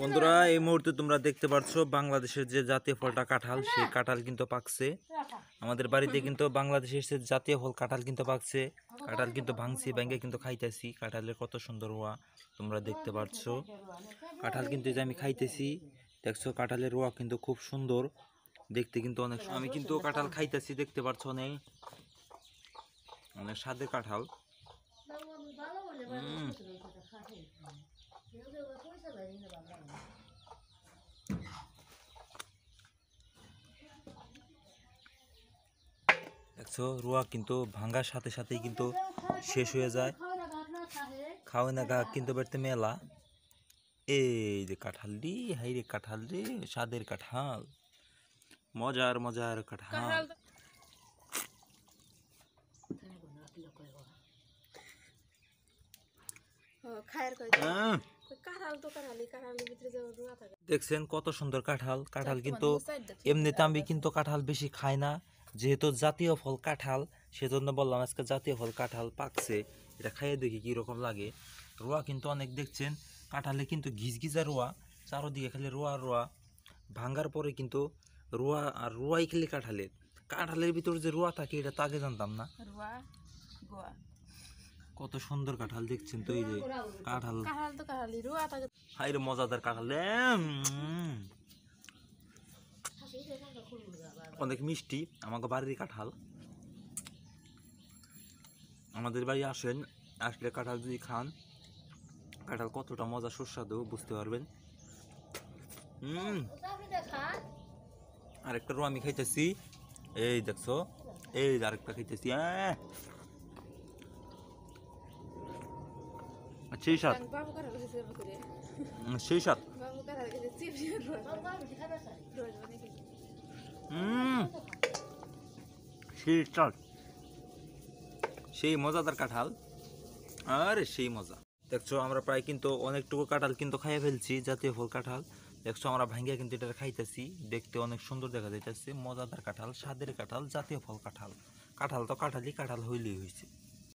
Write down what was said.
বন্ধুরা এই মুহূর্তে তোমরা দেখতে পাচ্ছ বাংলাদেশের যে জাতীয় ফলটা কাঁঠাল, সেই কাঁঠাল কিন্তু পাকছে। আমাদের বাড়িতে কিন্তু বাংলাদেশের যে জাতীয় ফল কাঁঠাল কিন্তু পাকছে। কাঁঠাল কিন্তু ভাঙছি, ভেঙে কিন্তু খাইতেছি। কাঁঠালের কত সুন্দর রোয়া তোমরা দেখতে পাচ্ছ। কাঁঠাল কিন্তু যে আমি খাইতেছি, দেখছো কাঁঠালের রোয়া কিন্তু খুব সুন্দর দেখতে, কিন্তু অনেক। আমি কিন্তু কাঁঠাল খাইতেছি, দেখতে পাচ্ছ অনেক অনেক স্বাদের কাঁঠাল। দেখছো রোয়া কিন্তু ভাঙার সাথে সাথেই কিন্তু শেষ হয়ে যায়। খাওয়া না গা কিন্তু বেড়তে মেলা। এই যে কাঁঠাল রে, হাই রে কাঁঠাল রে, স্বাদের কাঁঠাল, মজার মজার কাঁঠাল। দেখছেন কত সুন্দর কাঁঠাল। কাঁঠাল কিন্তু এমনিতে আমি কিন্তু কাঁঠাল বেশি খাই না, যেহেতু জাতীয় ফল কাঁঠাল, সেজন্য বললাম আজকে জাতীয় ফল কাঁঠাল পাকছে, এটা খাইয়ে দেখি কিরকম লাগে। রোয়া কিন্তু অনেক, দেখছেন কাঁঠালে কিন্তু ঘিজঘিজা রোয়া, চারোদিকে খালি রোয়া রোয়া। ভাঙ্গার পরে কিন্তু রোয়া আর রোয়াই খেলে কাঁঠালের। কাঁঠালের ভিতরে যে রোয়া থাকে এটা তো আগে জানতাম না। কত সুন্দর কাঁঠাল দেখছেন তো, এই যে কাঁঠাল, হাই রে মজাদার কাঁঠাল, অনেক মিষ্টি। আমাকে বাড়ির কাঁঠাল, আমাদের বাড়ি আসেন, আসলে কাঁঠাল যদি খান, কাঁঠাল কতটা মজা সুস্বাদু বুঝতে পারবেন। আরেকটা রো আমি খাইতেছি, এই দেখছো, এই আরেকটা খাইতেছি। সেই সাত, সেই সাত, সেই মজাদার কাঁঠাল, আরে সেই মজা। দেখছো আমরা প্রায় কিন্তু অনেকটুকু কাঁঠাল কিন্তু খাইয়ে ফেলছি, জাতীয় ফল কাঁঠাল। দেখছো আমরা ভাঙ্গিয়া কিন্তু এটা খাইতেছি, দেখতে অনেক সুন্দর দেখা যাইতেছে। মজাদার কাঁঠাল, স্বাদের কাঁঠাল, জাতীয় ফল কাঁঠাল। কাঁঠাল তো কাঁঠালই, কাঁঠাল হইলেই হয়েছে।